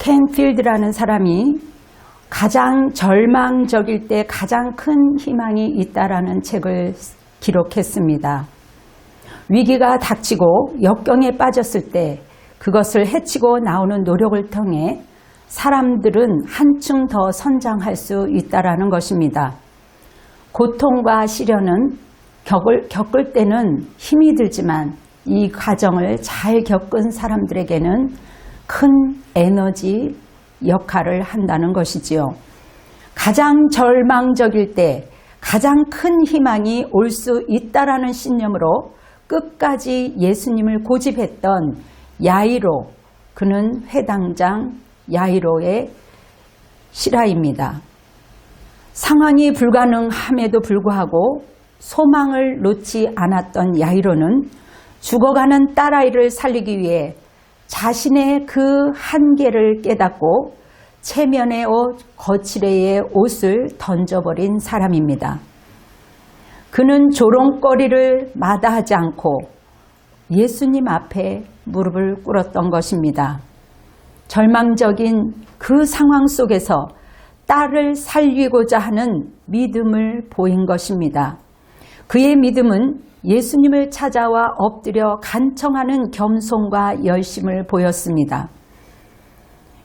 켄필드라는 사람이 가장 절망적일 때 가장 큰 희망이 있다라는 책을 기록했습니다. 위기가 닥치고 역경에 빠졌을 때 그것을 헤치고 나오는 노력을 통해 사람들은 한층 더 성장할 수 있다라는 것입니다. 고통과 시련은 겪을 때는 힘이 들지만 이 과정을 잘 겪은 사람들에게는 큰 에너지 역할을 한다는 것이지요. 가장 절망적일 때 가장 큰 희망이 올 수 있다라는 신념으로 끝까지 예수님을 고집했던 야이로, 그는 회당장 야이로의 실화입니다. 상황이 불가능함에도 불구하고 소망을 놓지 않았던 야이로는 죽어가는 딸아이를 살리기 위해 자신의 그 한계를 깨닫고 체면의 옷, 거칠애의 옷을 던져버린 사람입니다. 그는 조롱거리를 마다하지 않고 예수님 앞에 무릎을 꿇었던 것입니다. 절망적인 그 상황 속에서 딸을 살리고자 하는 믿음을 보인 것입니다. 그의 믿음은 예수님을 찾아와 엎드려 간청하는 겸손과 열심을 보였습니다.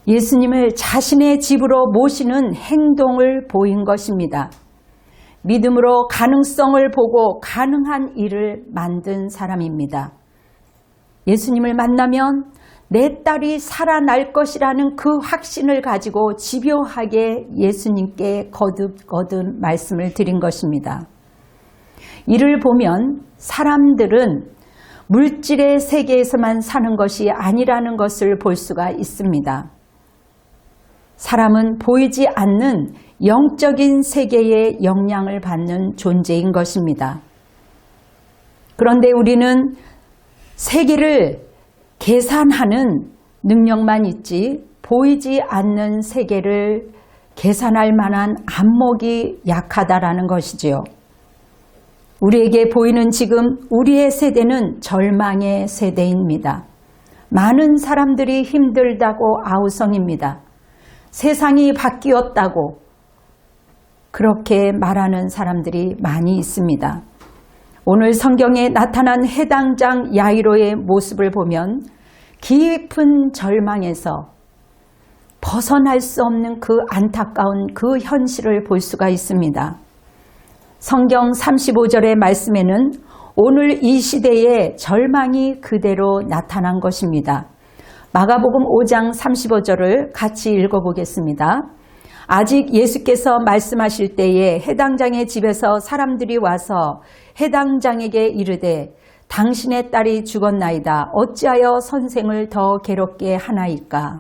예수님을 자신의 집으로 모시는 행동을 보인 것입니다. 믿음으로 가능성을 보고 가능한 일을 만든 사람입니다. 예수님을 만나면 내 딸이 살아날 것이라는 그 확신을 가지고 집요하게 예수님께 거듭 말씀을 드린 것입니다. 이를 보면 사람들은 물질의 세계에서만 사는 것이 아니라는 것을 볼 수가 있습니다. 사람은 보이지 않는 영적인 세계의 영향을 받는 존재인 것입니다. 그런데 우리는 세계를 계산하는 능력만 있지 보이지 않는 세계를 계산할 만한 안목이 약하다라는 것이지요. 우리에게 보이는 지금 우리의 세대는 절망의 세대입니다. 많은 사람들이 힘들다고 아우성입니다. 세상이 바뀌었다고 그렇게 말하는 사람들이 많이 있습니다. 오늘 성경에 나타난 해당장 야이로의 모습을 보면 깊은 절망에서 벗어날 수 없는 그 안타까운 그 현실을 볼 수가 있습니다. 성경 35절의 말씀에는 오늘 이 시대에 절망이 그대로 나타난 것입니다. 마가복음 5장 35절을 같이 읽어보겠습니다. 아직 예수께서 말씀하실 때에 해당장의 집에서 사람들이 와서 해당장에게 이르되 당신의 딸이 죽었나이다. 어찌하여 선생을 더 괴롭게 하나이까?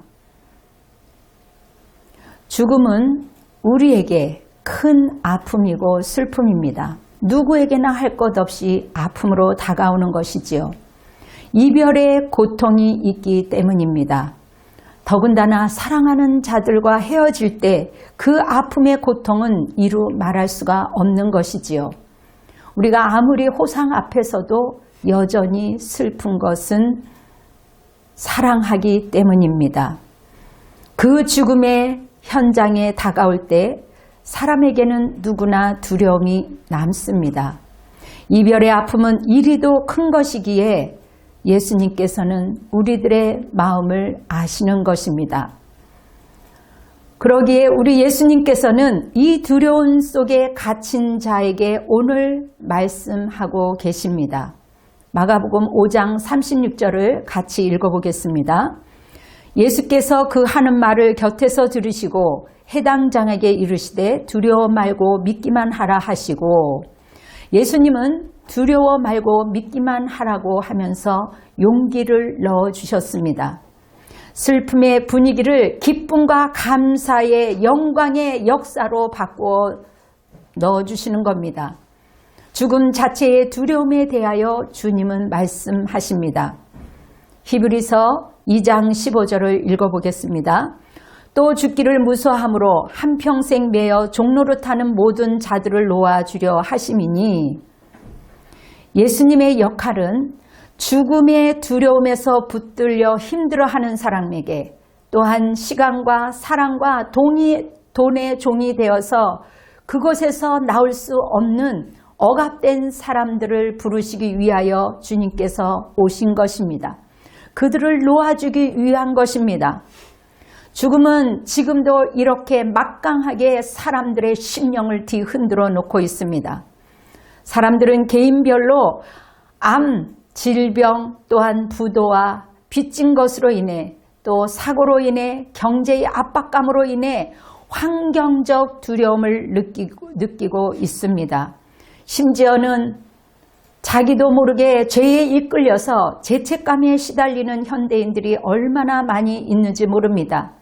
죽음은 우리에게 큰 아픔이고 슬픔입니다. 누구에게나 할 것 없이 아픔으로 다가오는 것이지요. 이별의 고통이 있기 때문입니다. 더군다나 사랑하는 자들과 헤어질 때 그 아픔의 고통은 이루 말할 수가 없는 것이지요. 우리가 아무리 호상 앞에서도 여전히 슬픈 것은 사랑하기 때문입니다. 그 죽음의 현장에 다가올 때 사람에게는 누구나 두려움이 남습니다. 이별의 아픔은 이리도 큰 것이기에 예수님께서는 우리들의 마음을 아시는 것입니다. 그러기에 우리 예수님께서는 이 두려움 속에 갇힌 자에게 오늘 말씀하고 계십니다. 마가복음 5장 36절을 같이 읽어보겠습니다. 예수께서 그 하는 말을 곁에서 들으시고 해당장에게 이르시되 두려워 말고 믿기만 하라 하시고, 예수님은 두려워 말고 믿기만 하라고 하면서 용기를 넣어주셨습니다. 슬픔의 분위기를 기쁨과 감사의 영광의 역사로 바꾸어 넣어주시는 겁니다. 죽음 자체의 두려움에 대하여 주님은 말씀하십니다. 히브리서 2장 15절을 읽어보겠습니다. 또 죽기를 무서워함으로 한평생 매여 종로를 타는 모든 자들을 놓아주려 하심이니, 예수님의 역할은 죽음의 두려움에서 붙들려 힘들어하는 사람에게 또한 시간과 사랑과 돈의 종이 되어서 그곳에서 나올 수 없는 억압된 사람들을 부르시기 위하여 주님께서 오신 것입니다. 그들을 놓아주기 위한 것입니다. 죽음은 지금도 이렇게 막강하게 사람들의 심령을 뒤흔들어 놓고 있습니다. 사람들은 개인별로 암, 질병, 또한 부도와 빚진 것으로 인해 또 사고로 인해 경제의 압박감으로 인해 환경적 두려움을 느끼고 있습니다. 심지어는 자기도 모르게 죄에 이끌려서 죄책감에 시달리는 현대인들이 얼마나 많이 있는지 모릅니다.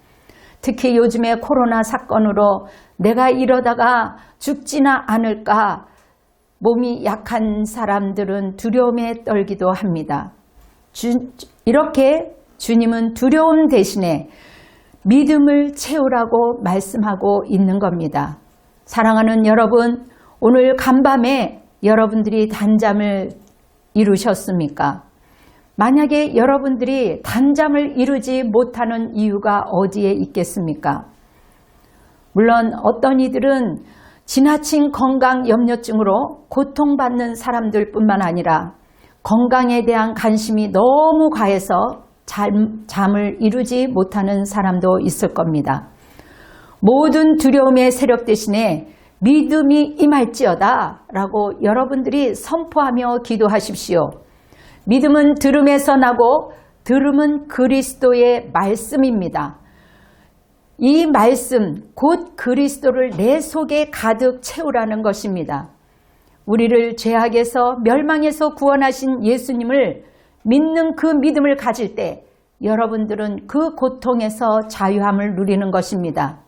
특히 요즘에 코로나 사건으로 내가 이러다가 죽지나 않을까 몸이 약한 사람들은 두려움에 떨기도 합니다. 이렇게 주님은 두려움 대신에 믿음을 채우라고 말씀하고 있는 겁니다. 사랑하는 여러분, 오늘 간밤에 여러분들이 단잠을 이루셨습니까? 만약에 여러분들이 단잠을 이루지 못하는 이유가 어디에 있겠습니까? 물론 어떤 이들은 지나친 건강 염려증으로 고통받는 사람들 뿐만 아니라 건강에 대한 관심이 너무 과해서 잠을 이루지 못하는 사람도 있을 겁니다. 모든 두려움의 세력 대신에 믿음이 임할지어다 라고 여러분들이 선포하며 기도하십시오. 믿음은 들음에서 나고 들음은 그리스도의 말씀입니다. 이 말씀 곧 그리스도를 내 속에 가득 채우라는 것입니다. 우리를 죄악에서 멸망에서 구원하신 예수님을 믿는 그 믿음을 가질 때 여러분들은 그 고통에서 자유함을 누리는 것입니다.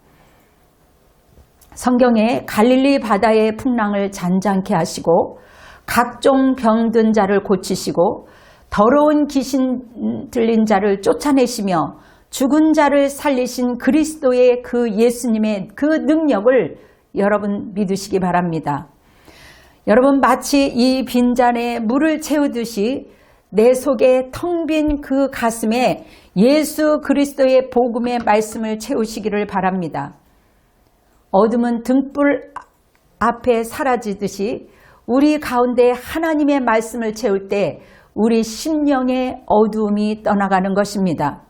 성경에 갈릴리 바다의 풍랑을 잔잔케 하시고 각종 병든 자를 고치시고 더러운 귀신 들린 자를 쫓아내시며 죽은 자를 살리신 그리스도의 그 예수님의 그 능력을 여러분 믿으시기 바랍니다. 여러분 마치 이 빈잔에 물을 채우듯이 내 속에 텅 빈 그 가슴에 예수 그리스도의 복음의 말씀을 채우시기를 바랍니다. 어둠은 등불 앞에 사라지듯이 우리 가운데 하나님의 말씀을 채울 때 우리 심령의 어두움이 떠나가는 것입니다.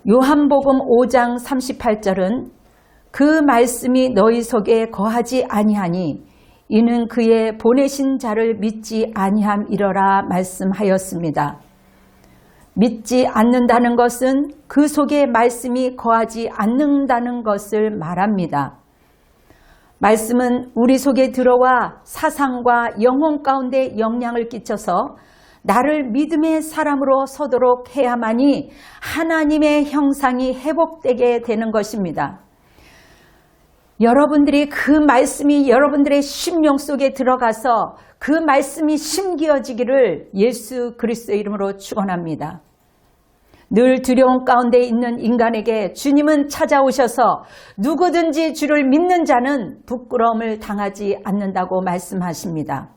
요한복음 5장 38절은 그 말씀이 너희 속에 거하지 아니하니 이는 그의 보내신 자를 믿지 아니함이러라 말씀하였습니다. 믿지 않는다는 것은 그 속에 말씀이 거하지 않는다는 것을 말합니다. 말씀은 우리 속에 들어와 사상과 영혼 가운데 영향을 끼쳐서 나를 믿음의 사람으로 서도록 해야만이 하나님의 형상이 회복되게 되는 것입니다. 여러분들이 그 말씀이 여러분들의 심령 속에 들어가서 그 말씀이 심기어지기를 예수 그리스도의 이름으로 축원합니다. 늘 두려움 가운데 있는 인간에게 주님은 찾아오셔서 누구든지 주를 믿는 자는 부끄러움을 당하지 않는다고 말씀하십니다.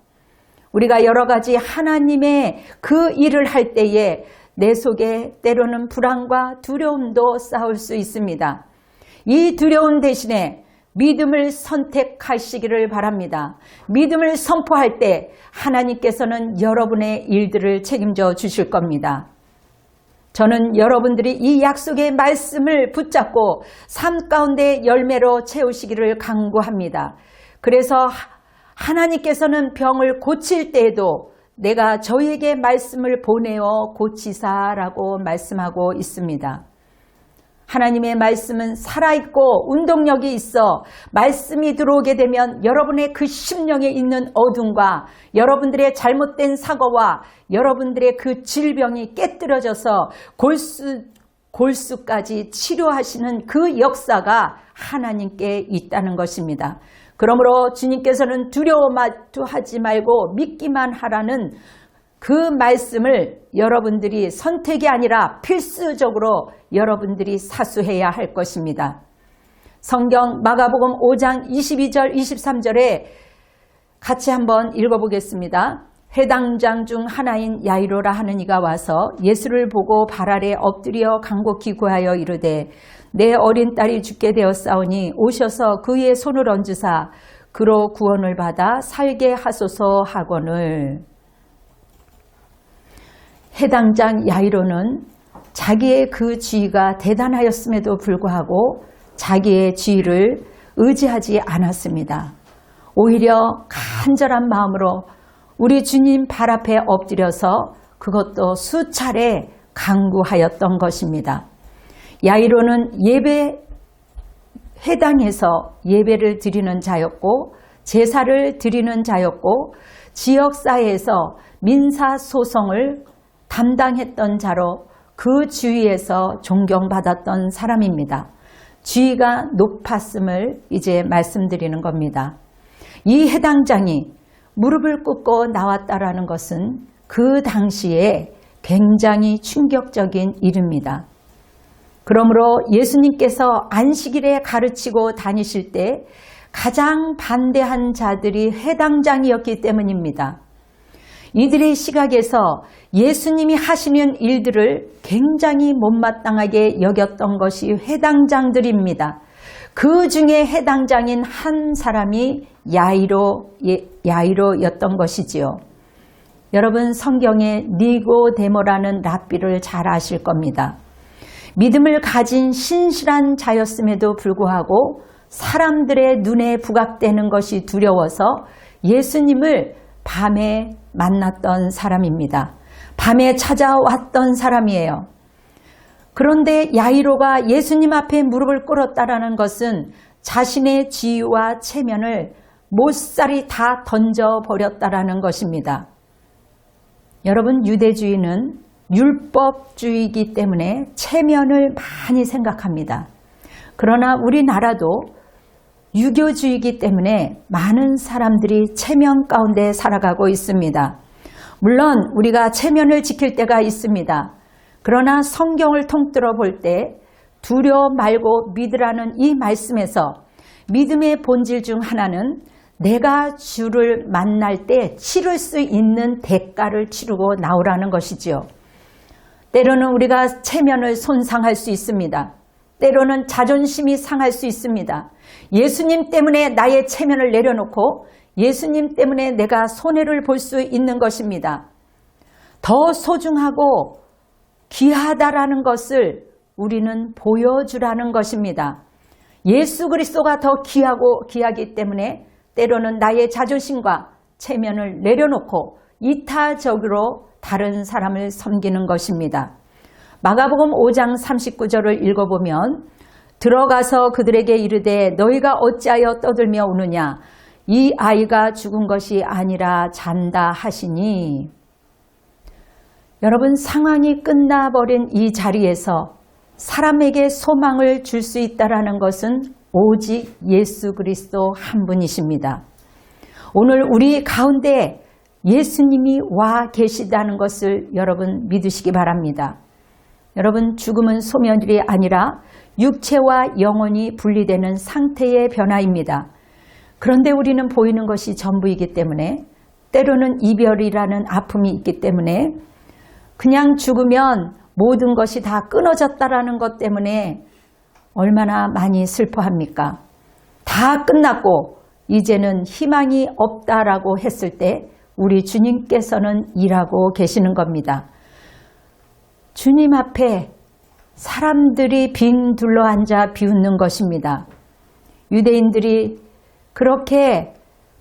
우리가 여러 가지 하나님의 그 일을 할 때에 내 속에 때로는 불안과 두려움도 쌓을 수 있습니다. 이 두려움 대신에 믿음을 선택하시기를 바랍니다. 믿음을 선포할 때 하나님께서는 여러분의 일들을 책임져 주실 겁니다. 저는 여러분들이 이 약속의 말씀을 붙잡고 삶 가운데 열매로 채우시기를 간구합니다. 그래서 하나님께서는 병을 고칠 때에도 내가 저에게 말씀을 보내어 고치사라고 말씀하고 있습니다. 하나님의 말씀은 살아있고 운동력이 있어 말씀이 들어오게 되면 여러분의 그 심령에 있는 어둠과 여러분들의 잘못된 사고와 여러분들의 그 질병이 깨뜨려져서 골수까지 치료하시는 그 역사가 하나님께 있다는 것입니다. 그러므로 주님께서는 두려워하지 말고 믿기만 하라는 그 말씀을 여러분들이 선택이 아니라 필수적으로 여러분들이 사수해야 할 것입니다. 성경 마가복음 5장 22절 23절에 같이 한번 읽어보겠습니다. 해당장 중 하나인 야이로라 하는 이가 와서 예수를 보고 발 아래 엎드려 간곡히 구하여 이르되 내 어린 딸이 죽게 되었사오니 오셔서 그의 손을 얹으사 그로 구원을 받아 살게 하소서 하거늘. 해당장 야이로는 자기의 그 지위가 대단하였음에도 불구하고 자기의 지위를 의지하지 않았습니다. 오히려 간절한 마음으로 우리 주님 발 앞에 엎드려서 그것도 수차례 간구하였던 것입니다. 야이로는 회당에서 예배를 드리는 자였고 제사를 드리는 자였고 지역사회에서 민사소송을 담당했던 자로 그 주위에서 존경받았던 사람입니다. 지위가 높았음을 이제 말씀드리는 겁니다. 이 해당장이 무릎을 꿇고 나왔다라는 것은 그 당시에 굉장히 충격적인 일입니다. 그러므로 예수님께서 안식일에 가르치고 다니실 때 가장 반대한 자들이 해당장이었기 때문입니다. 이들의 시각에서 예수님이 하시는 일들을 굉장히 못마땅하게 여겼던 것이 해당장들입니다. 그 중에 해당장인 한 사람이 야이로였던 것이지요. 여러분 성경에 니고데모라는 랍비를 잘 아실 겁니다. 믿음을 가진 신실한 자였음에도 불구하고 사람들의 눈에 부각되는 것이 두려워서 예수님을 밤에 만났던 사람입니다. 밤에 찾아왔던 사람이에요. 그런데 야이로가 예수님 앞에 무릎을 꿇었다라는 것은 자신의 지위와 체면을 못살이 다 던져버렸다라는 것입니다. 여러분 유대주의는 율법주의이기 때문에 체면을 많이 생각합니다. 그러나 우리나라도 유교주의이기 때문에 많은 사람들이 체면 가운데 살아가고 있습니다. 물론 우리가 체면을 지킬 때가 있습니다. 그러나 성경을 통틀어 볼 때 두려워 말고 믿으라는 이 말씀에서 믿음의 본질 중 하나는 내가 주를 만날 때 치를 수 있는 대가를 치르고 나오라는 것이지요. 때로는 우리가 체면을 손상할 수 있습니다. 때로는 자존심이 상할 수 있습니다. 예수님 때문에 나의 체면을 내려놓고 예수님 때문에 내가 손해를 볼 수 있는 것입니다. 더 소중하고 귀하다라는 것을 우리는 보여주라는 것입니다. 예수 그리스도가 더 귀하기 때문에 때로는 나의 자존심과 체면을 내려놓고 이타적으로 다른 사람을 섬기는 것입니다. 마가복음 5장 39절을 읽어보면 들어가서 그들에게 이르되 너희가 어찌하여 떠들며 우느냐 이 아이가 죽은 것이 아니라 잔다 하시니. 여러분 상황이 끝나버린 이 자리에서 사람에게 소망을 줄 수 있다는 것은 오직 예수 그리스도 한 분이십니다. 오늘 우리 가운데 예수님이 와 계시다는 것을 여러분 믿으시기 바랍니다. 여러분 죽음은 소멸이 아니라 육체와 영혼이 분리되는 상태의 변화입니다. 그런데 우리는 보이는 것이 전부이기 때문에 때로는 이별이라는 아픔이 있기 때문에 그냥 죽으면 모든 것이 다 끊어졌다라는 것 때문에 얼마나 많이 슬퍼합니까? 다 끝났고 이제는 희망이 없다라고 했을 때 우리 주님께서는 일하고 계시는 겁니다. 주님 앞에 사람들이 빙 둘러앉아 비웃는 것입니다. 유대인들이 그렇게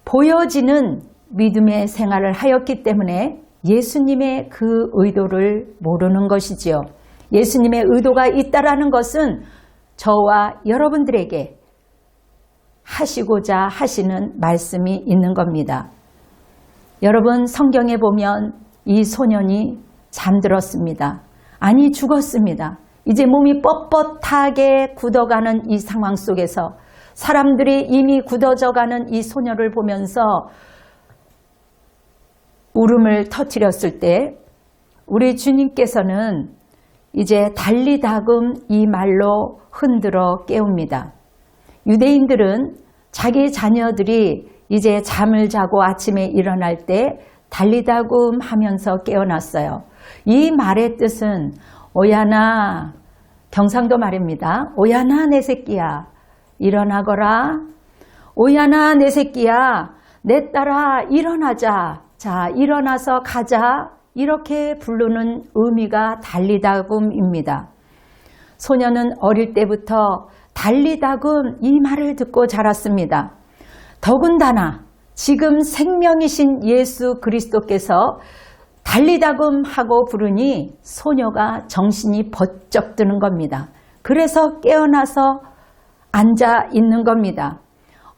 보여지는 믿음의 생활을 하였기 때문에 예수님의 그 의도를 모르는 것이지요. 예수님의 의도가 있다라는 것은 저와 여러분들에게 하시고자 하시는 말씀이 있는 겁니다. 여러분 성경에 보면 이 소년이 잠들었습니다. 아니 죽었습니다. 이제 몸이 뻣뻣하게 굳어가는 이 상황 속에서 사람들이 이미 굳어져가는 이 소녀를 보면서 울음을 터뜨렸을 때 우리 주님께서는 이제 달리다금 이 말로 흔들어 깨웁니다. 유대인들은 자기 자녀들이 이제 잠을 자고 아침에 일어날 때 달리다굼 하면서 깨어났어요. 이 말의 뜻은 오야나, 경상도 말입니다. 오야나 내 새끼야, 일어나거라. 오야나 내 새끼야, 내 딸아 일어나자. 자, 일어나서 가자. 이렇게 부르는 의미가 달리다굼입니다. 소녀는 어릴 때부터 달리다굼 이 말을 듣고 자랐습니다. 더군다나 지금 생명이신 예수 그리스도께서 달리다굼 하고 부르니 소녀가 정신이 번쩍 드는 겁니다. 그래서 깨어나서 앉아 있는 겁니다.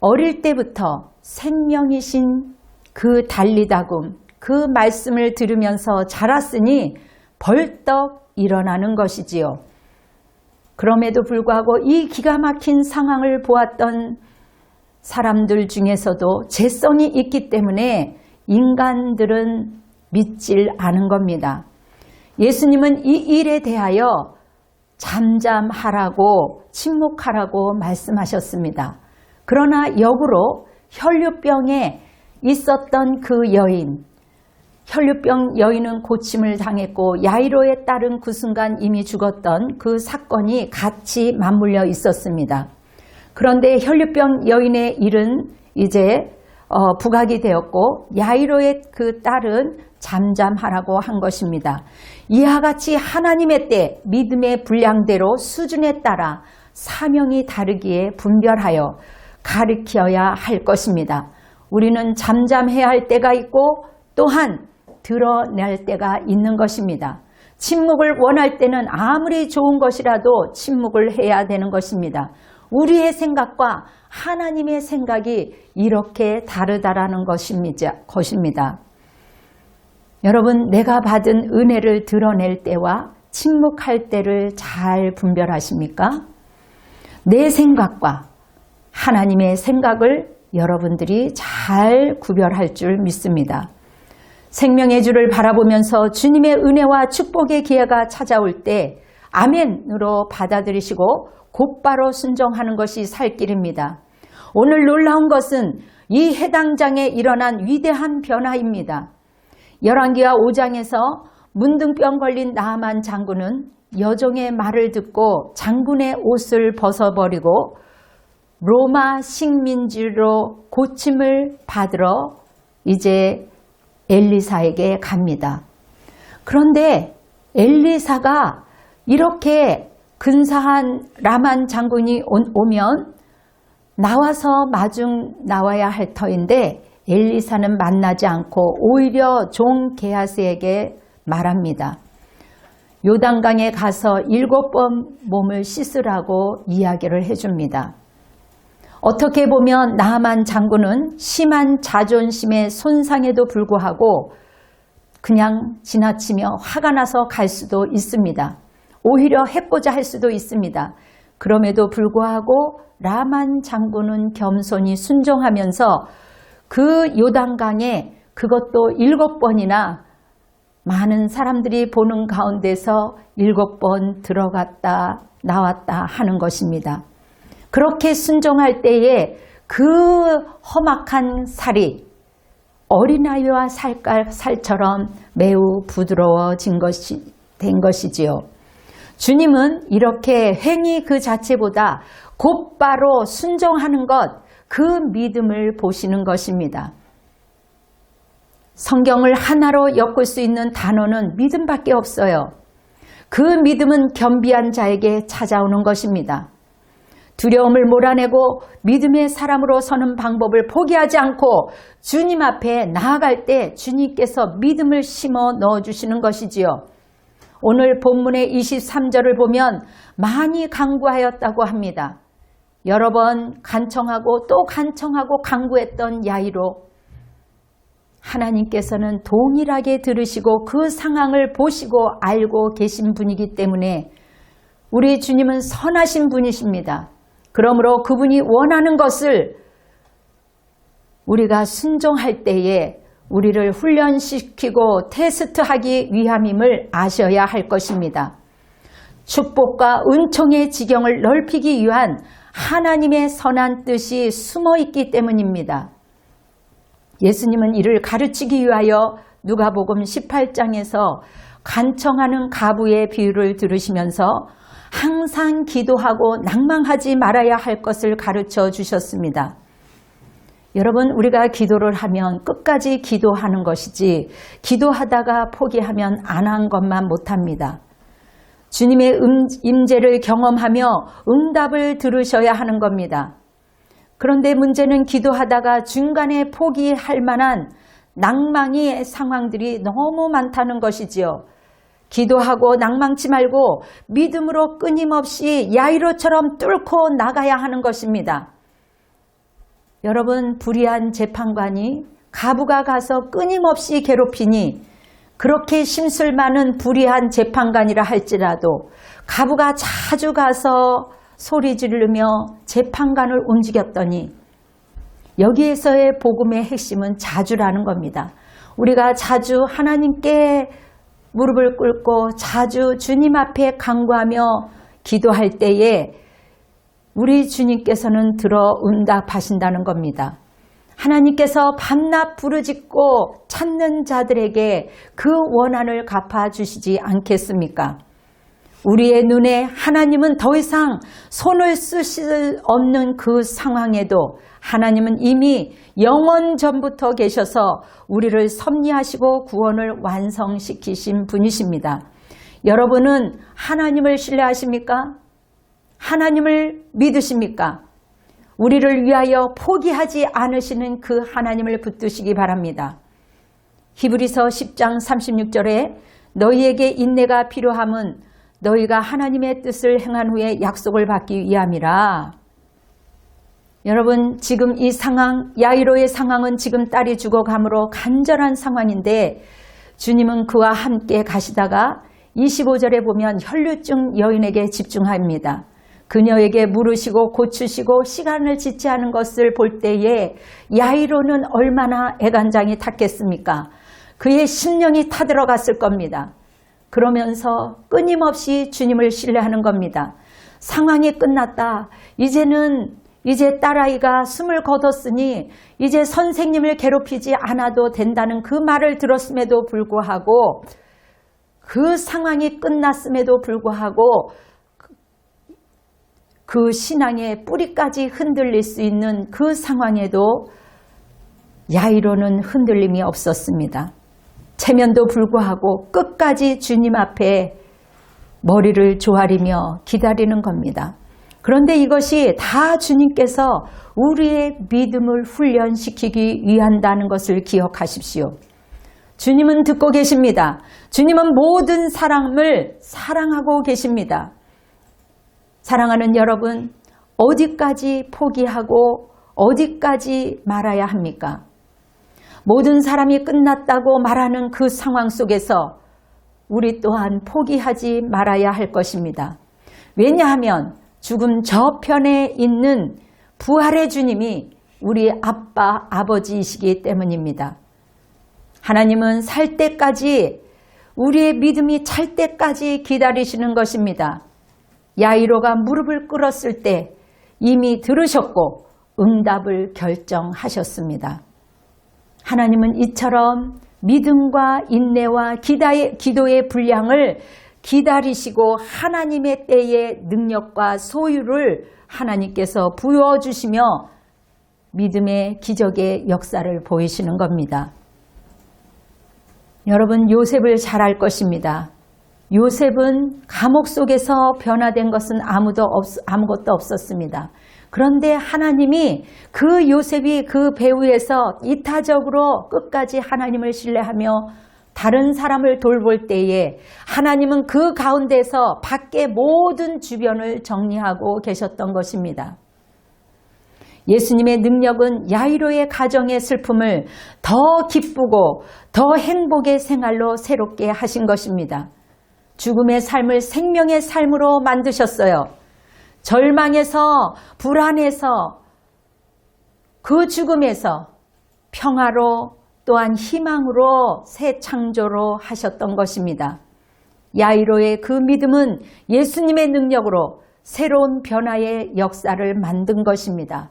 어릴 때부터 생명이신 그 달리다굼, 그 말씀을 들으면서 자랐으니 벌떡 일어나는 것이지요. 그럼에도 불구하고 이 기가 막힌 상황을 보았던 사람들 중에서도 죄성이 있기 때문에 인간들은 믿질 않은 겁니다. 예수님은 이 일에 대하여 잠잠하라고, 침묵하라고 말씀하셨습니다. 그러나 역으로 혈류병에 있었던 그 여인, 혈류병 여인은 고침을 당했고 야이로에 따른 그 순간 이미 죽었던 그 사건이 같이 맞물려 있었습니다. 그런데 혈류병 여인의 일은 이제 부각이 되었고 야이로의 그 딸은 잠잠하라고 한 것입니다. 이와 같이 하나님의 때 믿음의 분량대로 수준에 따라 사명이 다르기에 분별하여 가르쳐야 할 것입니다. 우리는 잠잠해야 할 때가 있고 또한 드러낼 때가 있는 것입니다. 침묵을 원할 때는 아무리 좋은 것이라도 침묵을 해야 되는 것입니다. 우리의 생각과 하나님의 생각이 이렇게 다르다라는 것입니다. 여러분, 내가 받은 은혜를 드러낼 때와 침묵할 때를 잘 분별하십니까? 내 생각과 하나님의 생각을 여러분들이 잘 구별할 줄 믿습니다. 생명의 주를 바라보면서 주님의 은혜와 축복의 기회가 찾아올 때 아멘으로 받아들이시고 곧바로 순종하는 것이 살 길입니다. 오늘 놀라운 것은 이 해당 장에 일어난 위대한 변화입니다. 열왕기하 5장에서 문둥병 걸린 나아만 장군은 여종의 말을 듣고 장군의 옷을 벗어버리고 로마 식민지로 고침을 받으러 이제 엘리사에게 갑니다. 그런데 엘리사가 이렇게 근사한 라만 장군이 오면 나와서 마중 나와야 할 터인데 엘리사는 만나지 않고 오히려 종 게하스에게 말합니다. 요단강에 가서 7번 몸을 씻으라고 이야기를 해줍니다. 어떻게 보면 나아만 장군은 심한 자존심의 손상에도 불구하고 그냥 지나치며 화가 나서 갈 수도 있습니다. 오히려 해코자 할 수도 있습니다. 그럼에도 불구하고 라만 장군은 겸손히 순종하면서 그 요단강에 그것도 7번이나 많은 사람들이 보는 가운데서 7번 들어갔다 나왔다 하는 것입니다. 그렇게 순종할 때에 그 험악한 살이 어린아이와 살처럼 매우 부드러워진 된 것이지요. 주님은 이렇게 행위 그 자체보다 곧바로 순종하는 것, 그 믿음을 보시는 것입니다. 성경을 하나로 엮을 수 있는 단어는 믿음밖에 없어요. 그 믿음은 겸비한 자에게 찾아오는 것입니다. 두려움을 몰아내고 믿음의 사람으로 서는 방법을 포기하지 않고 주님 앞에 나아갈 때 주님께서 믿음을 심어 넣어주시는 것이지요. 오늘 본문의 23절을 보면 많이 간구하였다고 합니다. 여러 번 간청하고 또 간청하고 간구했던 야이로, 하나님께서는 동일하게 들으시고 그 상황을 보시고 알고 계신 분이기 때문에 우리 주님은 선하신 분이십니다. 그러므로 그분이 원하는 것을 우리가 순종할 때에 우리를 훈련시키고 테스트하기 위함임을 아셔야 할 것입니다. 축복과 은총의 지경을 넓히기 위한 하나님의 선한 뜻이 숨어 있기 때문입니다. 예수님은 이를 가르치기 위하여 누가복음 18장에서 간청하는 과부의 비유를 들으시면서 항상 기도하고 낭망하지 말아야 할 것을 가르쳐 주셨습니다. 여러분, 우리가 기도를 하면 끝까지 기도하는 것이지 기도하다가 포기하면 안 한 것만 못합니다. 주님의 임재를 경험하며 응답을 들으셔야 하는 겁니다. 그런데 문제는 기도하다가 중간에 포기할 만한 낭망의 상황들이 너무 많다는 것이지요. 기도하고 낭망치 말고 믿음으로 끊임없이 야이로처럼 뚫고 나가야 하는 것입니다. 여러분, 불의한 재판관이 가부가 가서 끊임없이 괴롭히니 그렇게 심술 많은 불의한 재판관이라 할지라도 가부가 자주 가서 소리 지르며 재판관을 움직였더니 여기에서의 복음의 핵심은 자주라는 겁니다. 우리가 자주 하나님께 무릎을 꿇고 자주 주님 앞에 간구하며 기도할 때에 우리 주님께서는 들어 응답하신다는 겁니다. 하나님께서 밤낮 부르짖고 찾는 자들에게 그 원한을 갚아주시지 않겠습니까? 우리의 눈에 하나님은 더 이상 손을 쓰실 없는 그 상황에도 하나님은 이미 영원 전부터 계셔서 우리를 섭리하시고 구원을 완성시키신 분이십니다. 여러분은 하나님을 신뢰하십니까? 하나님을 믿으십니까? 우리를 위하여 포기하지 않으시는 그 하나님을 붙드시기 바랍니다. 히브리서 10장 36절에 너희에게 인내가 필요함은 너희가 하나님의 뜻을 행한 후에 약속을 받기 위함이라. 여러분, 지금 이 상황, 야이로의 상황은 지금 딸이 죽어감으로 간절한 상황인데 주님은 그와 함께 가시다가 25절에 보면 혈류증 여인에게 집중합니다. 그녀에게 물으시고 고추시고 시간을 지체하는 것을 볼 때에 야이로는 얼마나 애간장이 탔겠습니까? 그의 심령이 타들어갔을 겁니다. 그러면서 끊임없이 주님을 신뢰하는 겁니다. 상황이 끝났다. 이제 딸아이가 숨을 거뒀으니 이제 선생님을 괴롭히지 않아도 된다는 그 말을 들었음에도 불구하고 그 상황이 끝났음에도 불구하고 그 신앙의 뿌리까지 흔들릴 수 있는 그 상황에도 야이로는 흔들림이 없었습니다. 체면도 불구하고 끝까지 주님 앞에 머리를 조아리며 기다리는 겁니다. 그런데 이것이 다 주님께서 우리의 믿음을 훈련시키기 위한다는 것을 기억하십시오. 주님은 듣고 계십니다. 주님은 모든 사람을 사랑하고 계십니다. 사랑하는 여러분, 어디까지 포기하고 어디까지 말아야 합니까? 모든 사람이 끝났다고 말하는 그 상황 속에서 우리 또한 포기하지 말아야 할 것입니다. 왜냐하면 죽음 저편에 있는 부활의 주님이 우리 아빠, 아버지이시기 때문입니다. 하나님은 살 때까지, 우리의 믿음이 찰 때까지 기다리시는 것입니다. 야이로가 무릎을 꿇었을 때 이미 들으셨고 응답을 결정하셨습니다. 하나님은 이처럼 믿음과 인내와 기도의 분량을 기다리시고 하나님의 때의 능력과 소유를 하나님께서 부어주시며 믿음의 기적의 역사를 보이시는 겁니다. 여러분, 요셉을 잘 알 것입니다. 요셉은 감옥 속에서 변화된 것은 아무것도 없었습니다. 그런데 하나님이 그 요셉이 그 배후에서 이타적으로 끝까지 하나님을 신뢰하며 다른 사람을 돌볼 때에 하나님은 그 가운데서 밖에 모든 주변을 정리하고 계셨던 것입니다. 예수님의 능력은 야이로의 가정의 슬픔을 더 기쁘고 더 행복의 생활로 새롭게 하신 것입니다. 죽음의 삶을 생명의 삶으로 만드셨어요. 절망에서, 불안해서, 그 죽음에서 평화로 또한 희망으로 새 창조로 하셨던 것입니다. 야이로의 그 믿음은 예수님의 능력으로 새로운 변화의 역사를 만든 것입니다.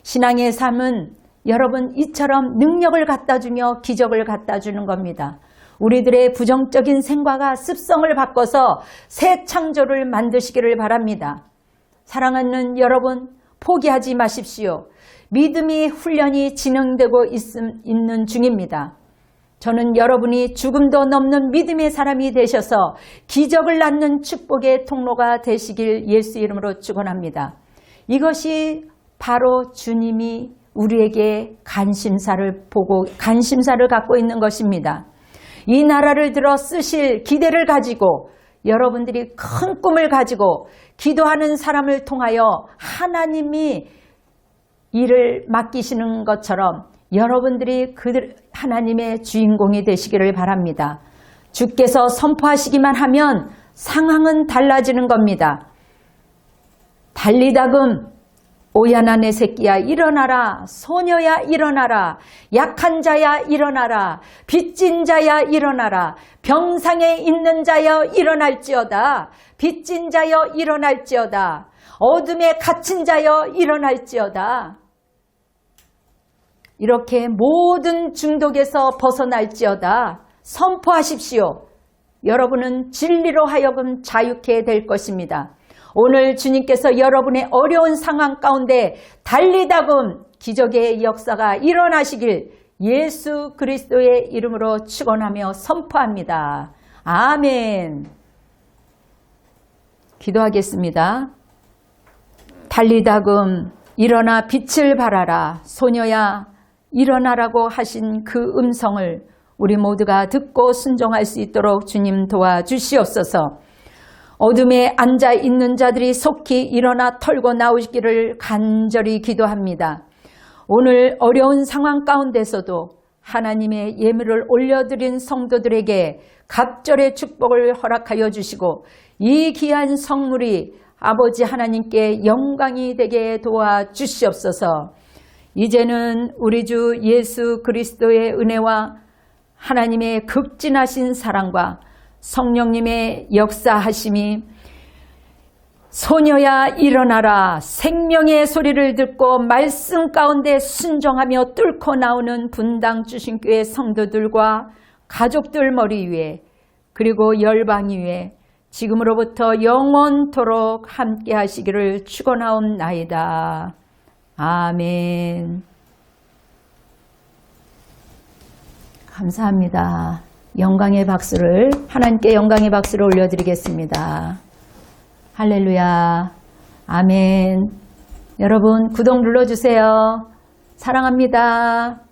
신앙의 삶은 여러분 이처럼 능력을 갖다 주며 기적을 갖다 주는 겁니다. 우리들의 부정적인 생각과 습성을 바꿔서 새 창조를 만드시기를 바랍니다. 사랑하는 여러분, 포기하지 마십시오. 믿음이 훈련이 진행되고 있는 중입니다. 저는 여러분이 죽음도 넘는 믿음의 사람이 되셔서 기적을 낳는 축복의 통로가 되시길 예수 이름으로 축원합니다. 이것이 바로 주님이 우리에게 관심사를 갖고 있는 것입니다. 이 나라를 들어 쓰실 기대를 가지고 여러분들이 큰 꿈을 가지고 기도하는 사람을 통하여 하나님이 일을 맡기시는 것처럼 여러분들이 하나님의 주인공이 되시기를 바랍니다. 주께서 선포하시기만 하면 상황은 달라지는 겁니다. 달리다금 오야나 내 새끼야 일어나라, 소녀야 일어나라, 약한 자야 일어나라, 빚진 자야 일어나라, 병상에 있는 자여 일어날지어다, 빚진 자여 일어날지어다, 어둠에 갇힌 자여 일어날지어다. 이렇게 모든 중독에서 벗어날지어다 선포하십시오. 여러분은 진리로 하여금 자유케 될 것입니다. 오늘 주님께서 여러분의 어려운 상황 가운데 달리다금 기적의 역사가 일어나시길 예수 그리스도의 이름으로 축원하며 선포합니다. 아멘. 기도하겠습니다. 달리다금 일어나 빛을 발하라, 소녀야 일어나라고 하신 그 음성을 우리 모두가 듣고 순종할 수 있도록 주님 도와주시옵소서. 어둠에 앉아 있는 자들이 속히 일어나 털고 나오시기를 간절히 기도합니다. 오늘 어려운 상황 가운데서도 하나님의 예물을 올려드린 성도들에게 갑절의 축복을 허락하여 주시고 이 귀한 성물이 아버지 하나님께 영광이 되게 도와주시옵소서. 이제는 우리 주 예수 그리스도의 은혜와 하나님의 극진하신 사랑과 성령님의 역사하심이 소녀야 일어나라 생명의 소리를 듣고 말씀 가운데 순종하며 뚫고 나오는 분당 주신교회 성도들과 가족들 머리 위에 그리고 열방 위에 지금으로부터 영원토록 함께 하시기를 축원하옵나이다. 아멘. 감사합니다. 하나님께 영광의 박수를 올려드리겠습니다. 할렐루야. 아멘. 여러분 구독 눌러주세요. 사랑합니다.